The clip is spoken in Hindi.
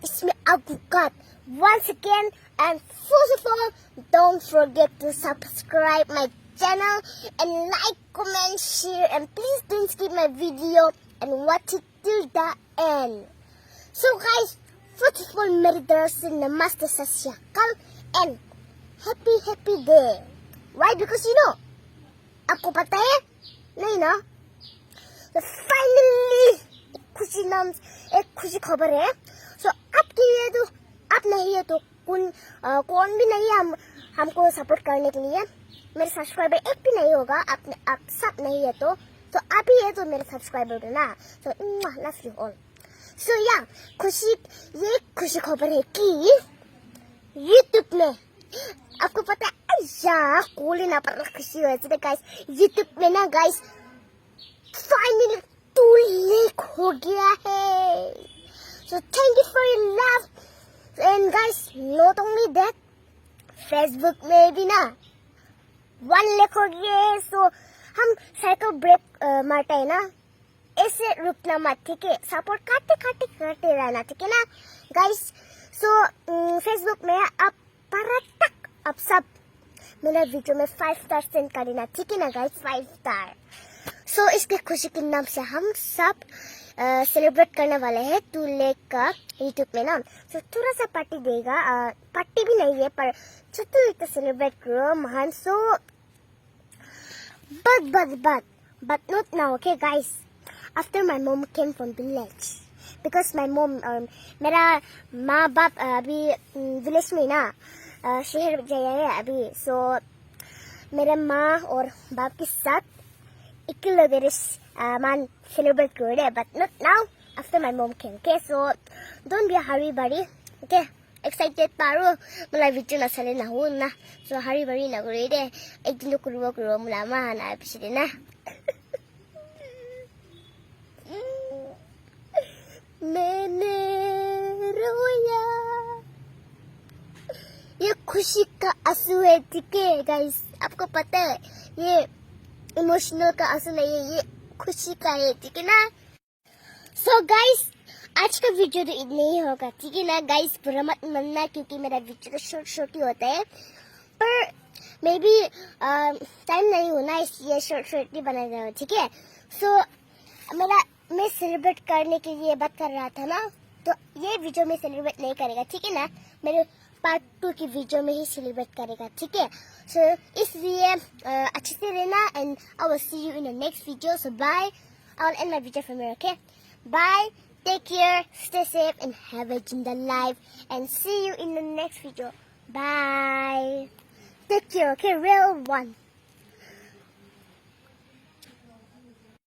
it's me, Agukat, once again. And first of all, don't forget to subscribe my channel and like, comment, share, and please don't skip my video and watch it till the end. So guys, first of all, Merry Thursday, Namaste, Sasyakal, and happy day. Why? Because you know, आपको पता है नहीं ना? So finally एक खुशी खबर है. So आपके लिए तो आप नहीं है तो कौन भी नहीं है हमको सपोर्ट करने के लिए. मेरे सब्सक्राइबर एक भी नहीं होगा. आप सब नहीं है तो आप ही है तो मेरे सब्सक्राइबर हो ना. So love you all. So yeah, ये खुशी खबर है कि YouTube में आपको पता है कोली ना पर खुशी हो जाती है गाइस. YouTube में ना गाइस फाइनली 2 लाख हो गया है. So thank you for your love. And guys, not only that, Facebook में भी ना 1 लाख हो गया है. So हम साइकिल ब्रेक मारते हैं ना, ऐसे रुकना मत, ठीक है? सपोर्ट करते रहना, ठीक है ना गाइस. सो फेसबुक में आप सब मेरा वीडियो में 5 स्टार सेंड कर देना, ठीक है ना गाइस? 5 स्टार. सो इसके खुशी के नाम से हम सब सेलिब्रेट करने वाले हैं 2 लाख का यूट्यूब में ना. सो थोड़ा सा पार्टी देगा, पार्टी भी नहीं है पर छोटा सेलिब्रेट करो महान. सो but not now, okay guys? After my mom came from village, because my mom मेरा माँ बाप अभी विलेज में ना शहर गया है अभी. सो मेरे माँ और बाप के साथ इकलोगे मान सेलिब्रेट कर रहे. But not now, after my mom came, okay? So don't be a hurry buddy, okay? Excited paru mulai video na sale na huna. So hurry buddy na gure de ek din kuro mula ma na episode na. मैंने रोया, ये खुशी का आंसू है, ठीक है गाइस? आपको पता है ये इमोशनल का आंसू नहीं है, ये खुशी का है, ठीक है ना? सो गाइस, आज का वीडियो तो इतना ही होगा, ठीक है ना गाइस? बुरा मत मानना क्योंकि मेरा वीडियो तो शॉर्ट ही होता है, पर मे बी टाइम नहीं होना इसलिए शॉर्ट ही बनाया जाए, ठीक है? सो मैं सेलिब्रेट करने के लिए बात कर रहा था ना, तो ये वीडियो में सेलिब्रेट नहीं करेगा, ठीक है ना? मेरे पार्ट 2 की वीडियो में ही सेलिब्रेट करेगा, ठीक है? सो इसलिए अच्छे से रहना and I will see you in the next video. So bye. I will end my video from here, okay? Bye. Take care, stay safe and have a jinda life and see you in the next video. Bye. Take care, okay? Real one.